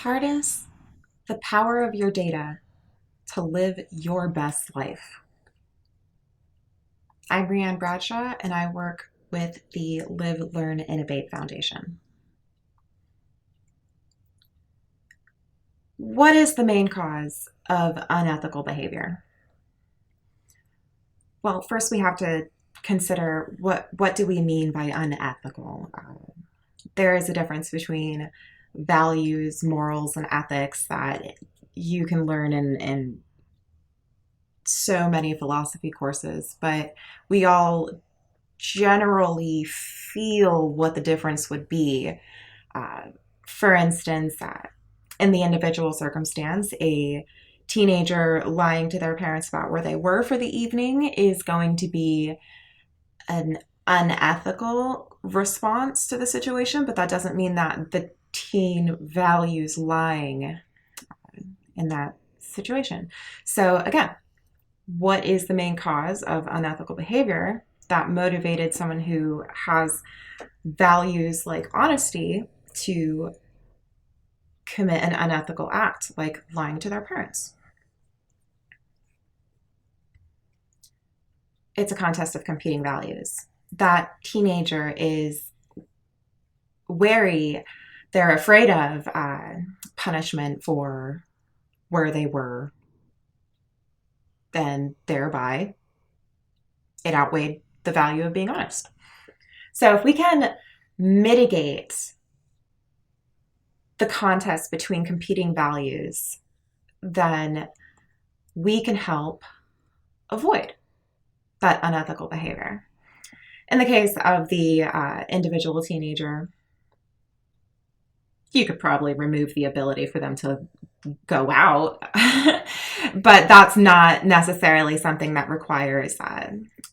Harness the power of your data to live your best life. I'm Brianne Bradshaw, and I work with the Live, Learn, Innovate Foundation. What is the main cause of unethical behavior? Well, first we have to consider what do we mean by unethical? There is a difference between values, morals, and ethics that you can learn in so many philosophy courses, but we all generally feel what the difference would be. Uh, for instance, in the individual circumstance, a teenager lying to their parents about where they were for the evening is going to be an unethical response to the situation, but that doesn't mean that the teen values lying in that situation. So again, what is the main cause of unethical behavior that motivated someone who has values like honesty to commit an unethical act like lying to their parents? It's a contest of competing values. That teenager is wary, they're afraid of punishment for where they were, then thereby it outweighed the value of being honest. So if we can mitigate the contest between competing values, then we can help avoid that unethical behavior. In the case of the individual teenager, you could probably remove the ability for them to go out, but that's not necessarily something that requires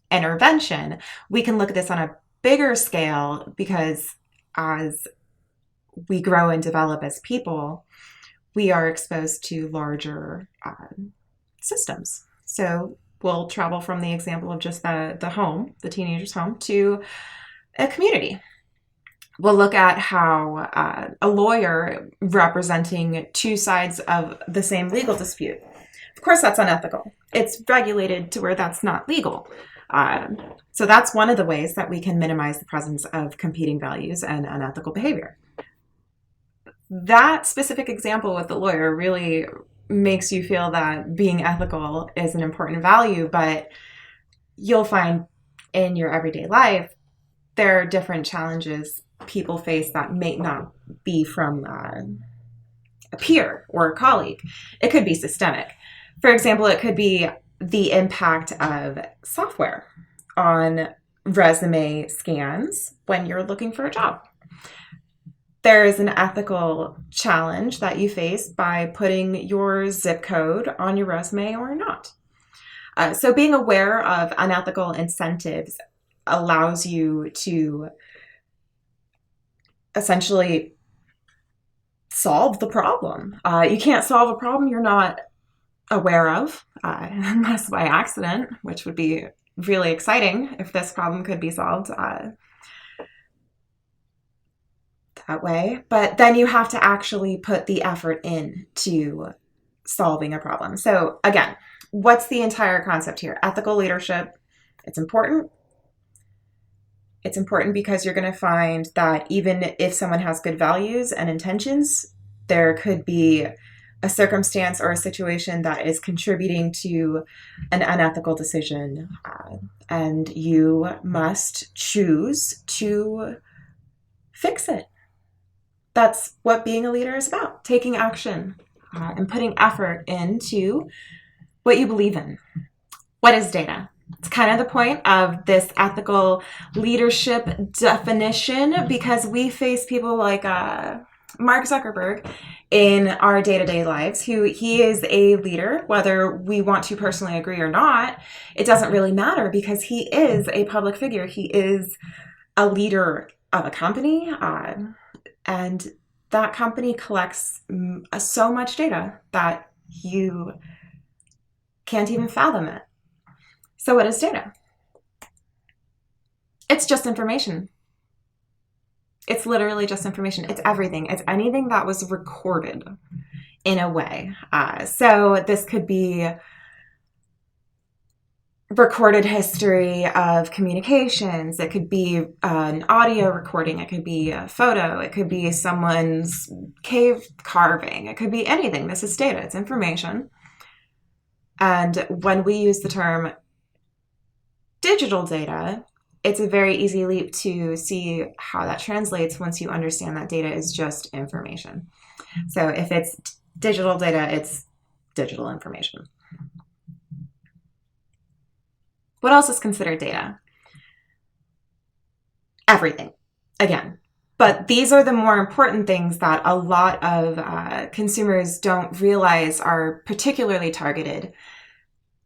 intervention. We can look at this on a bigger scale because as we grow and develop as people, we are exposed to larger systems. So we'll travel from the example of just the home, the teenager's home, to a community. We'll look at how a lawyer representing two sides of the same legal dispute. Of course, that's unethical. It's regulated to where that's not legal. So that's one of the ways that we can minimize the presence of competing values and unethical behavior. That specific example with the lawyer really makes you feel that being ethical is an important value, but you'll find in your everyday life there are different challenges people face that may not be from a peer or a colleague. It could be systemic. For example, it could be the impact of software on resume scans when you're looking for a job. There is an ethical challenge that you face by putting your zip code on your resume or not. So being aware of unethical incentives allows you to essentially solve the problem. You can't solve a problem you're not aware of, unless by accident, which would be really exciting if this problem could be solved that way. But then you have to actually put the effort into solving a problem. So again, what's the entire concept here? Ethical leadership. It's important. It's important because you're going to find that even if someone has good values and intentions, there could be a circumstance or a situation that is contributing to an unethical decision, and you must choose to fix it. That's what being a leader is about, taking action and putting effort into what you believe in. What is data? It's kind of the point of this ethical leadership definition, because we face people like Mark Zuckerberg in our day-to-day lives, who he is a leader, whether we want to personally agree or not. It doesn't really matter because he is a public figure. He is a leader of a company, and that company collects so much data that you can't even fathom it. So what is data? It's just information. It's literally just information. It's everything. It's anything that was recorded in a way. So this could be recorded history of communications. It could be an audio recording. It could be a photo. It could be someone's cave carving. It could be anything. This is data. It's information. And when we use the term digital data, it's a very easy leap to see how that translates once you understand that data is just information. So if it's digital data, it's digital information. What else is considered data? Everything, again. But these are the more important things that a lot of consumers don't realize are particularly targeted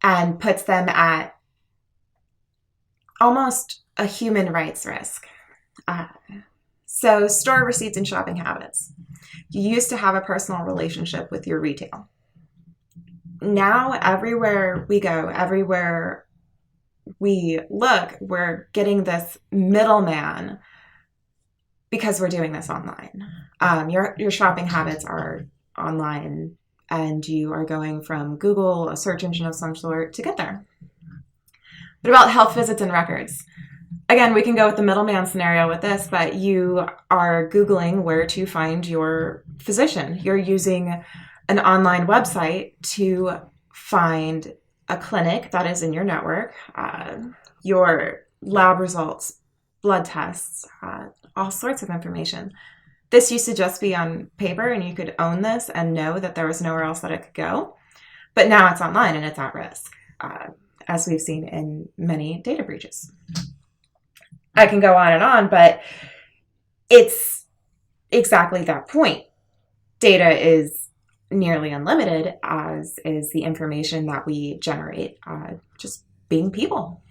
and puts them at almost a human rights risk. So store receipts and shopping habits. You used to have a personal relationship with your retail. Now, everywhere we go, everywhere we look, we're getting this middleman because we're doing this online. Your shopping habits are online, and you are going from Google, a search engine of some sort, to get there. What about health visits and records? Again, we can go with the middleman scenario with this, but you are Googling where to find your physician. You're using an online website to find a clinic that is in your network, your lab results, blood tests, all sorts of information. This used to just be on paper, and you could own this and know that there was nowhere else that it could go. But now it's online and it's at risk, as we've seen in many data breaches. I can go on, but it's exactly that point. Data is nearly unlimited, as is the information that we generate, just being people.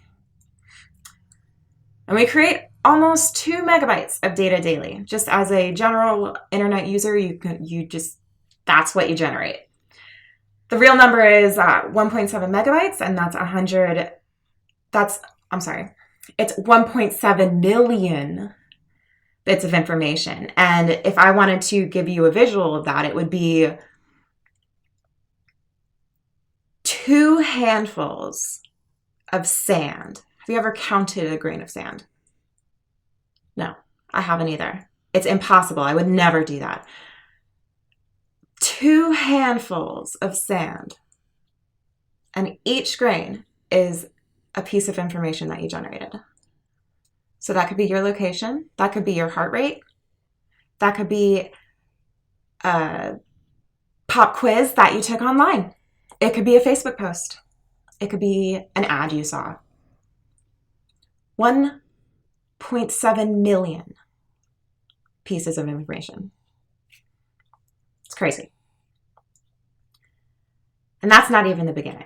And we create almost 2 megabytes of data daily. Just as a general internet user, that's what you generate. The real number is 1.7 megabytes, and it's 1.7 million bits of information. And if I wanted to give you a visual of that, it would be 2 handfuls of sand. Have you ever counted a grain of sand? No, I haven't either. It's impossible. I would never do that. 2 handfuls of sand, and each grain is a piece of information that you generated. So that could be your location, that could be your heart rate, that could be a pop quiz that you took online. It could be a Facebook post. It could be an ad you saw. 1.7 million pieces of information. It's crazy. And that's not even the beginning.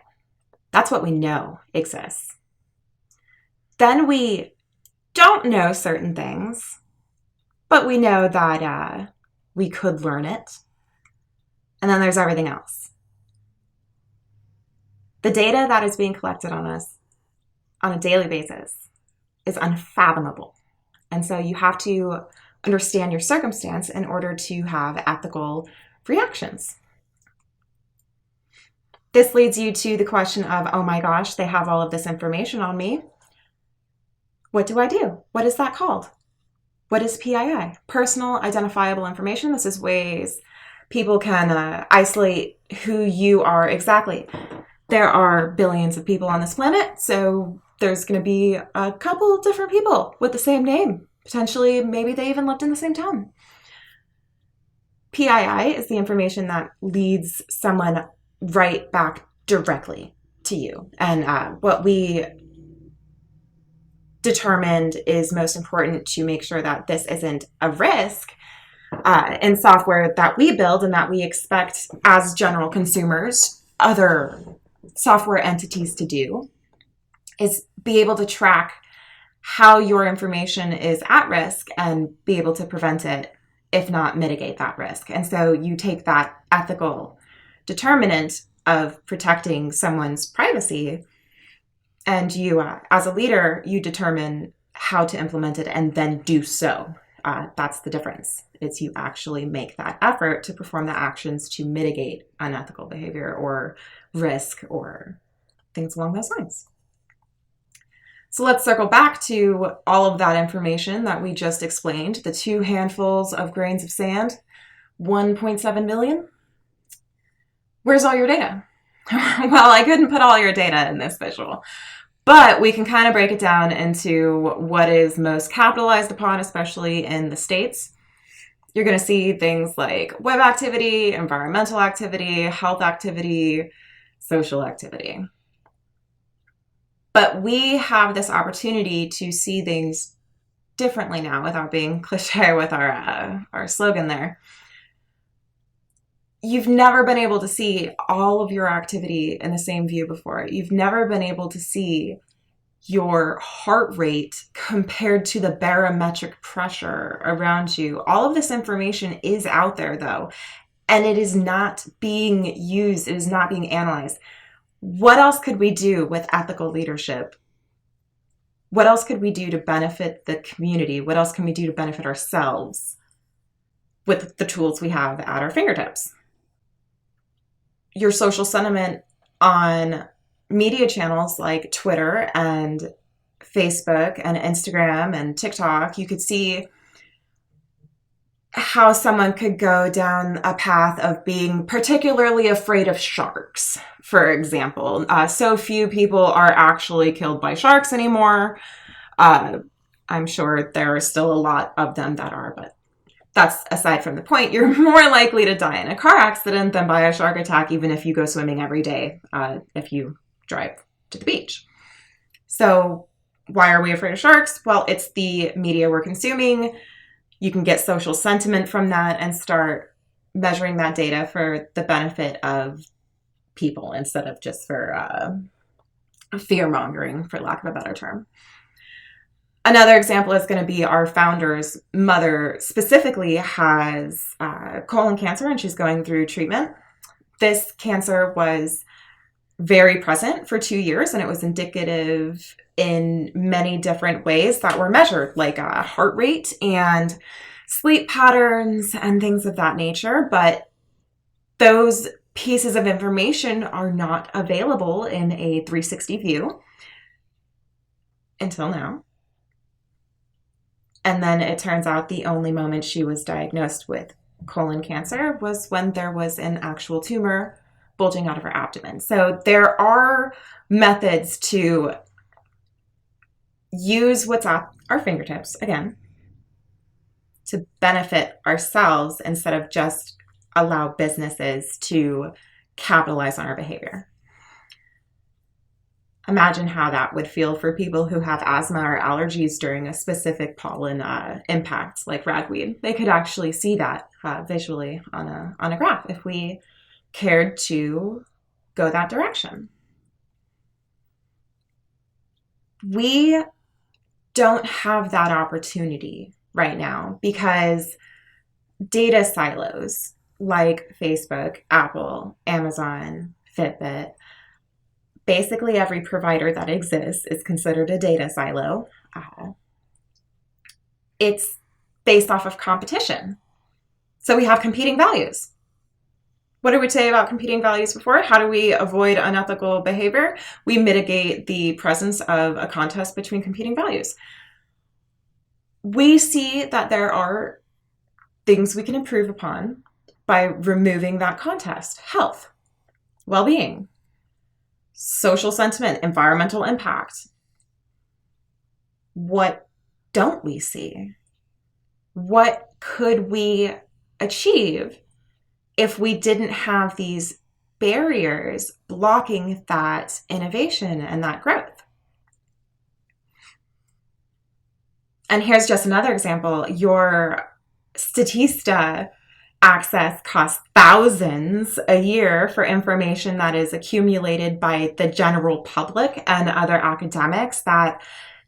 That's what we know exists. Then we don't know certain things, but we know that we could learn it. And then there's everything else. The data that is being collected on us on a daily basis is unfathomable. And so you have to understand your circumstance in order to have ethical reactions. This leads you to the question of, oh my gosh, they have all of this information on me. What do I do? What is that called? What is PII? Personal identifiable information. This is ways people can isolate who you are exactly. There are billions of people on this planet, so there's going to be a couple different people with the same name. Potentially, maybe they even lived in the same town. PII is the information that leads someone right back directly to you. And what we determined is most important to make sure that this isn't a risk in software that we build and that we expect as general consumers, other software entities to do, is be able to track how your information is at risk and be able to prevent it, if not mitigate that risk. And so you take that ethical determinant of protecting someone's privacy, and you, as a leader, you determine how to implement it and then do so. That's the difference. It's you actually make that effort to perform the actions to mitigate unethical behavior or risk or things along those lines. So let's circle back to all of that information that we just explained, the 2 handfuls of grains of sand, 1.7 million. Where's all your data? Well, I couldn't put all your data in this visual, but we can kind of break it down into what is most capitalized upon, especially in the States. You're going to see things like web activity, environmental activity, health activity, social activity. But we have this opportunity to see things differently now without being cliche with our slogan there. You've never been able to see all of your activity in the same view before. You've never been able to see your heart rate compared to the barometric pressure around you. All of this information is out there though, and it is not being used. It is not being analyzed. What else could we do with ethical leadership? What else could we do to benefit the community? What else can we do to benefit ourselves with the tools we have at our fingertips? Your social sentiment on media channels like Twitter and Facebook and Instagram and TikTok, you could see how someone could go down a path of being particularly afraid of sharks, for example. So few people are actually killed by sharks anymore. I'm sure there are still a lot of them that are, but that's aside from the point. You're more likely to die in a car accident than by a shark attack, even if you go swimming every day, if you drive to the beach. So why are we afraid of sharks? Well, it's the media we're consuming. You can get social sentiment from that and start measuring that data for the benefit of people instead of just for fear mongering, for lack of a better term. Another example is going to be our founder's mother specifically has colon cancer and she's going through treatment. This cancer was very present for 2 years and it was indicative in many different ways that were measured, like heart rate and sleep patterns and things of that nature. But those pieces of information are not available in a 360 view until now. And then it turns out the only moment she was diagnosed with colon cancer was when there was an actual tumor bulging out of her abdomen. So there are methods to use what's at our fingertips, again, to benefit ourselves instead of just allow businesses to capitalize on our behavior. Imagine how that would feel for people who have asthma or allergies during a specific pollen impact, like ragweed. They could actually see that visually on a graph if we cared to go that direction. We don't have that opportunity right now because data silos like Facebook, Apple, Amazon, Fitbit, basically every provider that exists is considered a data silo. It's based off of competition. So we have competing values. What did we say about competing values before? How do we avoid unethical behavior? We mitigate the presence of a contest between competing values. We see that there are things we can improve upon by removing that contest. Health, well-being, social sentiment, environmental impact. What don't we see? What could we achieve if we didn't have these barriers blocking that innovation and that growth? And here's just another example. Your Statista access costs thousands a year for information that is accumulated by the general public and other academics that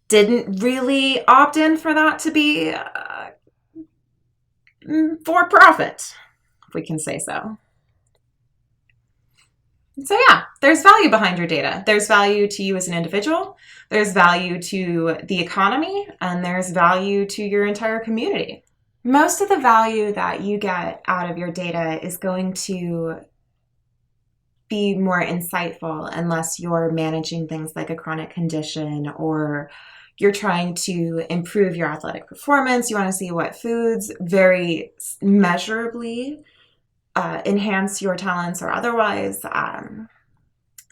didn't really opt in for that to be for profit, if we can say so. So yeah, there's value behind your data. There's value to you as an individual, there's value to the economy, and there's value to your entire community. Most of the value that you get out of your data is going to be more insightful unless you're managing things like a chronic condition, or you're trying to improve your athletic performance. You want to see what foods very measurably enhance your talents or otherwise.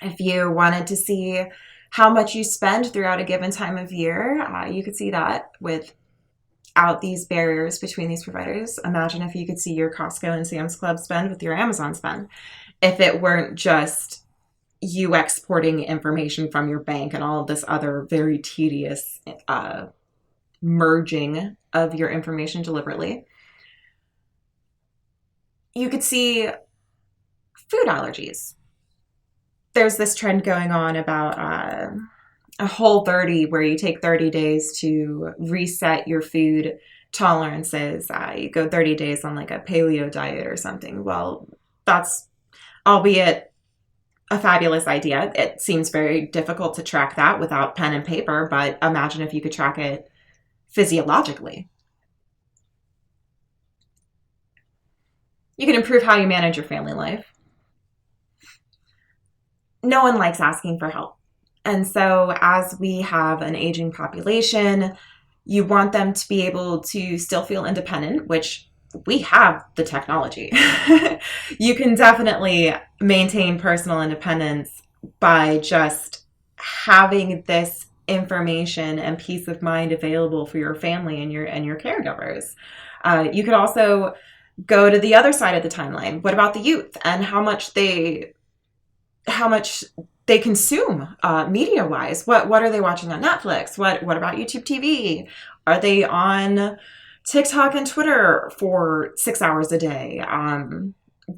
If you wanted to see how much you spend throughout a given time of year, you could see that without these barriers between these providers. Imagine if you could see your Costco and Sam's Club spend with your Amazon spend. If it weren't just you exporting information from your bank and all of this other very tedious merging of your information deliberately. You could see food allergies. There's this trend going on about a Whole30, where you take 30 days to reset your food tolerances. You go 30 days on like a paleo diet or something. Well, that's, albeit a fabulous idea. It seems very difficult to track that without pen and paper, but imagine if you could track it physiologically. You can improve how you manage your family life. No one likes asking for help. And so, as we have an aging population, you want them to be able to still feel independent, which we have the technology. You can definitely maintain personal independence by just having this information and peace of mind available for your family and your caregivers. You could also go to the other side of the timeline. What about the youth and how much they consume media wise? What are they watching on Netflix? What about YouTube TV? Are they on TikTok and Twitter for 6 hours a day?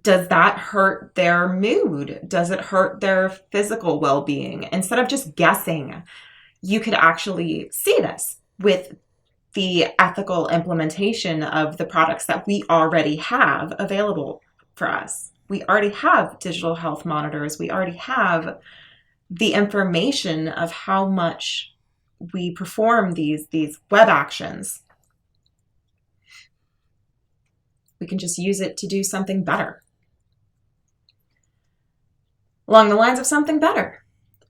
Does that hurt their mood? Does it hurt their physical well-being? Instead of just guessing, you could actually see this with the ethical implementation of the products that we already have available for us. We already have digital health monitors. We already have the information of how much we perform these web actions. We can just use it to do something better. Along the lines of something better,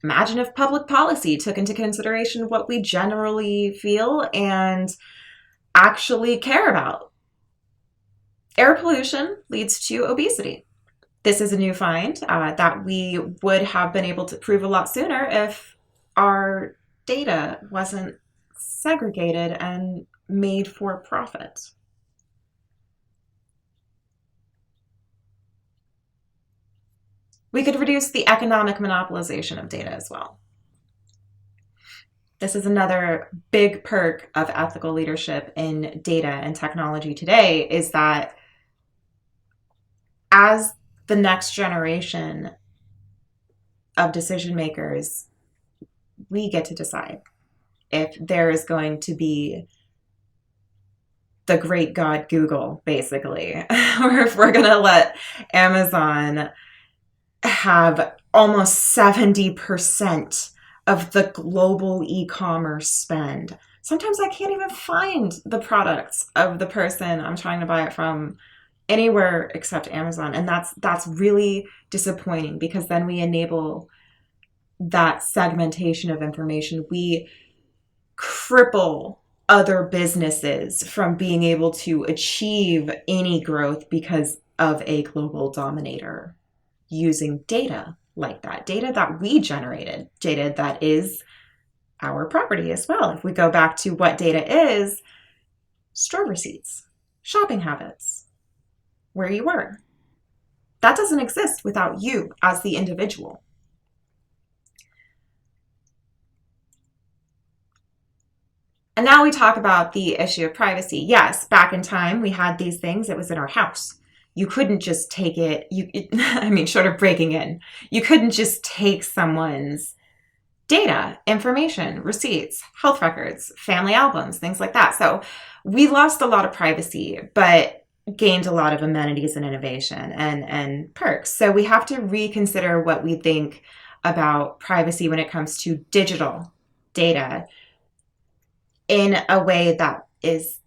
imagine if public policy took into consideration what we generally feel and actually care about. Air pollution leads to obesity. This is a new find that we would have been able to prove a lot sooner if our data wasn't segregated and made for profit. We could reduce the economic monopolization of data as well. This is another big perk of ethical leadership in data and technology today, is that as the next generation of decision makers, we get to decide if there is going to be the great god Google, basically, or if we're going to let Amazon have almost 70% of the global e-commerce spend. Sometimes I can't even find the products of the person I'm trying to buy it from anywhere except Amazon. And that's really disappointing, because then we enable that segmentation of information. We cripple other businesses from being able to achieve any growth because of a global dominator using data like that, data that we generated, data that is our property as well. If we go back to what data is, store receipts, shopping habits, where you were. That doesn't exist without you as the individual. And now we talk about the issue of privacy. Yes, back in time, we had these things. It was in our house. You couldn't just take it, short of breaking in, you couldn't just take someone's data, information, receipts, health records, family albums, things like that. So we lost a lot of privacy, but gained a lot of amenities and innovation and perks. So we have to reconsider what we think about privacy when it comes to digital data in a way that is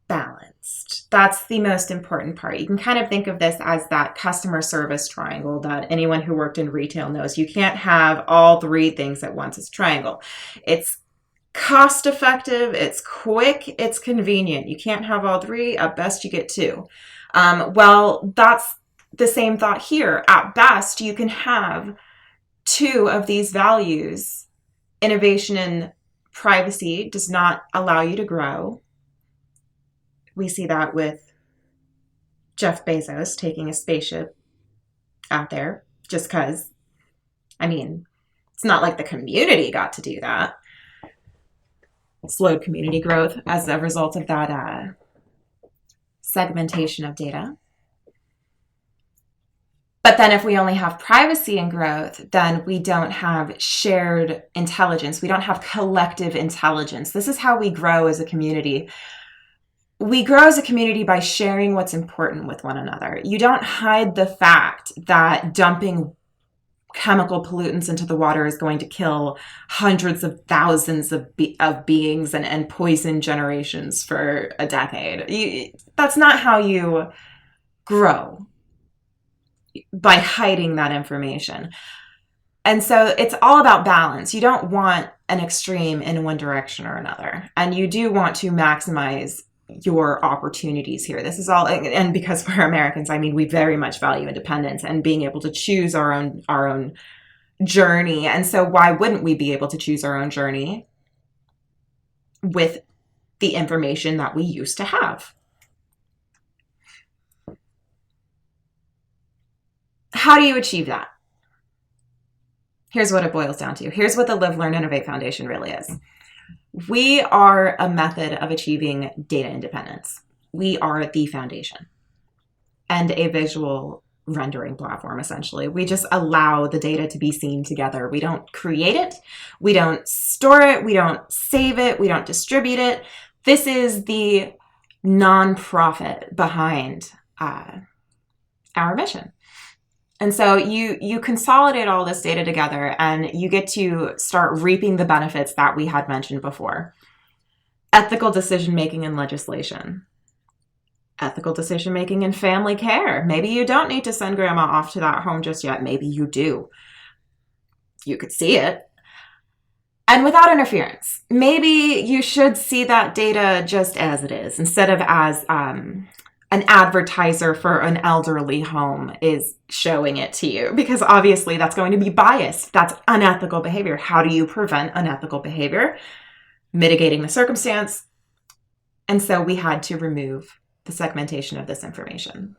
balanced. That's the most important part. You can kind of think of this as that customer service triangle that anyone who worked in retail knows. You can't have all three things at once. It's triangle. It's cost effective, it's quick, it's convenient. You can't have all three. At best, you get two. Well, that's the same thought here. At best, you can have two of these values. Innovation and privacy does not allow you to grow. We see that with Jeff Bezos taking a spaceship out there just because, I mean, it's not like the community got to do that. Slowed community growth as a result of that segmentation of data. But then if we only have privacy and growth, then we don't have shared intelligence. We don't have collective intelligence. This is how we grow as a community. We grow as a community by sharing what's important with one another. You don't hide the fact that dumping chemical pollutants into the water is going to kill hundreds of thousands of beings and poison generations for a decade. That's not how you grow, by hiding that information. And so it's all about balance. You don't want an extreme in one direction or another. And you do want to maximize your opportunities here. This is all, and because we're Americans, I mean, we very much value independence and being able to choose our own journey. And so why wouldn't we be able to choose our own journey with the information that we used to have? How do you achieve that? Here's what it boils down to. Here's what the Live, Learn, Innovate Foundation really is. We are a method of achieving data independence. We are the foundation and a visual rendering platform, essentially. We just allow the data to be seen together. We don't create it. We don't store it. We don't save it. We don't distribute it. This is the nonprofit behind our mission. And so you consolidate all this data together and you get to start reaping the benefits that we had mentioned before. Ethical decision-making in legislation. Ethical decision-making in family care. Maybe you don't need to send grandma off to that home just yet. Maybe you do. You could see it. And without interference. Maybe you should see that data just as it is, instead of as an advertiser for an elderly home is showing it to you, because obviously that's going to be biased. That's unethical behavior. How do you prevent unethical behavior? Mitigating the circumstance. And so we had to remove the segmentation of this information.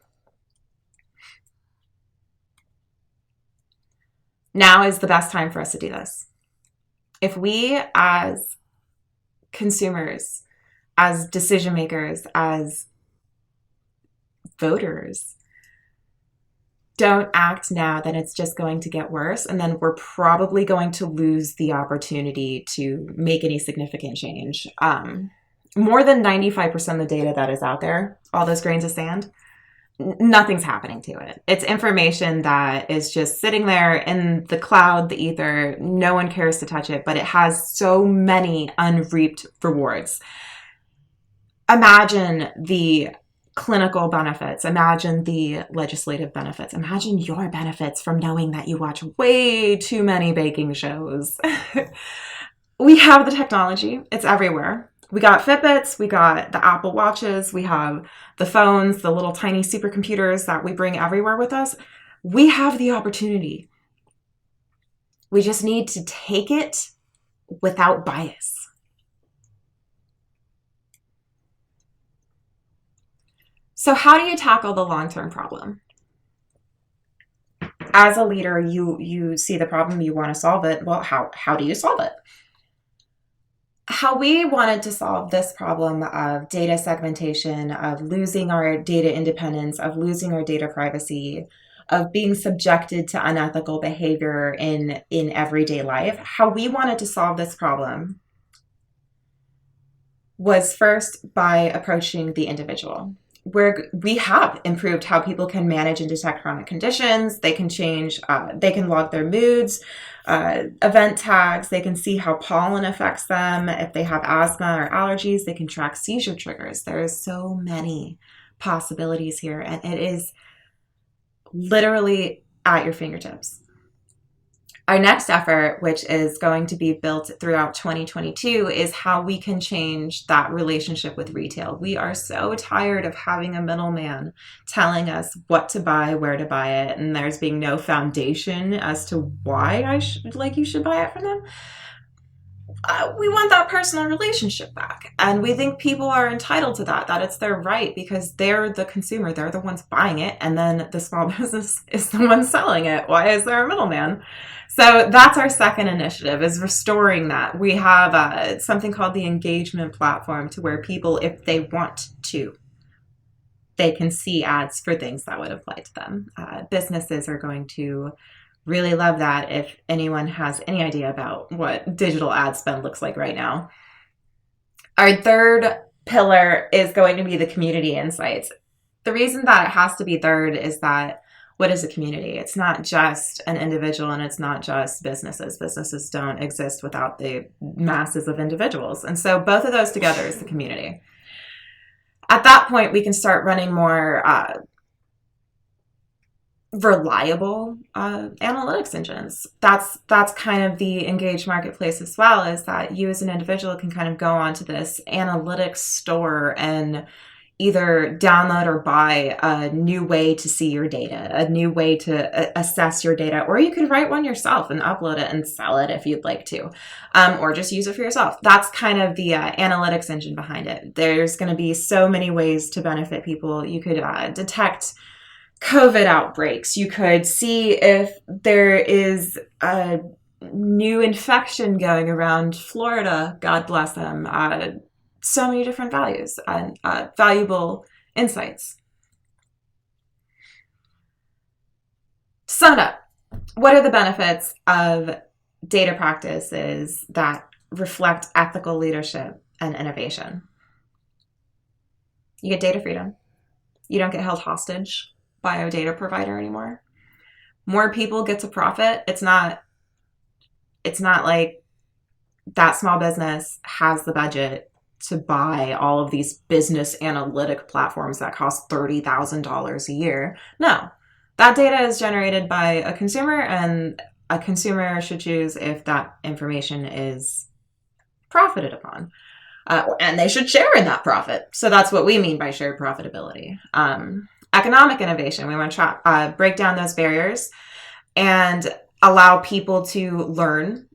Now is the best time for us to do this. If we as consumers, as decision makers, as voters don't act now, then it's just going to get worse. And then we're probably going to lose the opportunity to make any significant change. More than 95% of the data that is out there, all those grains of sand, nothing's happening to it. It's information that is just sitting there in the cloud, the ether. No one cares to touch it, but it has so many unreaped rewards. Imagine the clinical benefits. Imagine the legislative benefits. Imagine your benefits from knowing that you watch way too many baking shows. We have the technology. It's everywhere. We got Fitbits, we got the Apple Watches, we have the phones, the little tiny supercomputers that we bring everywhere with us. We have the opportunity. We just need to take it without bias. So how do you tackle the long-term problem? As a leader, you see the problem, you want to solve it. Well, how do you solve it? How we wanted to solve this problem of data segmentation, of losing our data independence, of losing our data privacy, of being subjected to unethical behavior in everyday life, how we wanted to solve this problem was first by approaching the individual. we have improved how people can manage and detect chronic conditions. They can change, they can log their moods, event tags. They can see how pollen affects them. If they have asthma or allergies, they can track seizure triggers. There's so many possibilities here, and it is literally at your fingertips. Our next effort, which is going to be built throughout 2022, is how we can change that relationship with retail. We are so tired of having a middleman telling us what to buy, where to buy it, and there's being no foundation as to why you should buy it from them. We want that personal relationship back. And we think people are entitled to that it's their right because they're the consumer. They're the ones buying it. And then the small business is the one selling it. Why is there a middleman? So that's our second initiative, is restoring that. We have something called the engagement platform, to where people, if they want to, they can see ads for things that would apply to them. Businesses are going to really love that. If anyone has any idea about what digital ad spend looks like right now. Our third pillar is going to be the community insights. The reason that it has to be third is that, what is a community? It's not just an individual, and it's not just businesses. Businesses don't exist without the masses of individuals. And so both of those together is the community. At that point, we can start running more reliable analytics engines. That's kind of the engaged marketplace as well, is that you as an individual can kind of go onto this analytics store and either download or buy a new way to see your data, a new way to assess your data, or you could write one yourself and upload it and sell it if you'd like to, or just use it for yourself. That's kind of the analytics engine behind it. There's going to be so many ways to benefit people. You could detect COVID outbreaks. You could see if there is a new infection going around Florida, God bless them. So many different values and valuable insights. To sum it up, what are the benefits of data practices that reflect ethical leadership and innovation? You get data freedom. You don't get held hostage by a data provider anymore. More people get to profit. It's not like that small business has the budget to buy all of these business analytic platforms that cost $30,000 a year. No, that data is generated by a consumer, and a consumer should choose if that information is profited upon. And they should share in that profit. So that's what we mean by shared profitability. Economic innovation, we want to break down those barriers and allow people to learn,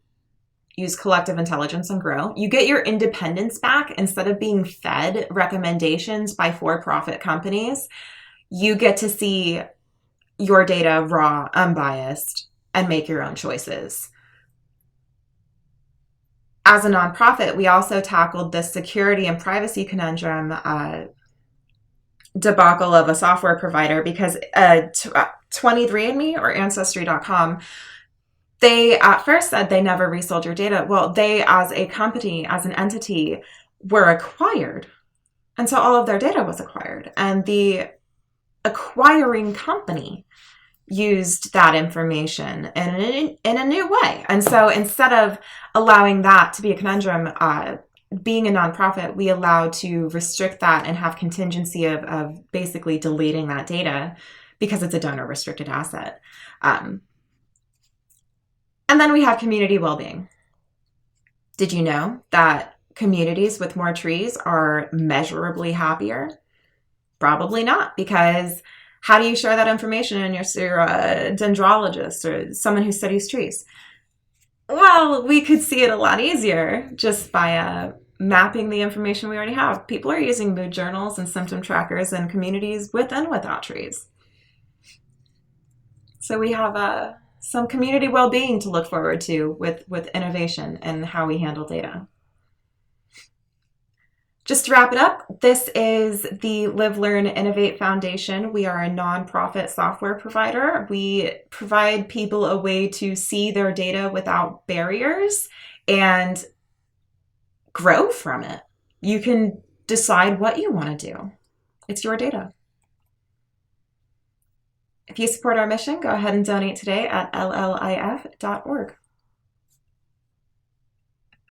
use collective intelligence, and grow. You get your independence back. Instead of being fed recommendations by for-profit companies, you get to see your data raw, unbiased, and make your own choices. As a nonprofit, we also tackled the security and privacy conundrum debacle of a software provider, because 23andMe or Ancestry.com, they at first said they never resold your data. Well, they, as a company, as an entity, were acquired. And so all of their data was acquired. And the acquiring company used that information in a new way. And so instead of allowing that to be a conundrum, being a nonprofit, we allow to restrict that and have contingency of basically deleting that data because it's a donor restricted asset. And then we have community well-being. Did you know that communities with more trees are measurably happier? Probably not, because how do you share that information in your dendrologist or someone who studies trees? Well, we could see it a lot easier just by mapping the information we already have. People are using mood journals and symptom trackers in communities with and without trees. So we have some community well-being to look forward to with innovation and how we handle data. Just to wrap it up, this is the Live, Learn, Innovate Foundation. We are a nonprofit software provider. We provide people a way to see their data without barriers and grow from it. You can decide what you want to do. It's your data. If you support our mission, go ahead and donate today at llif.org.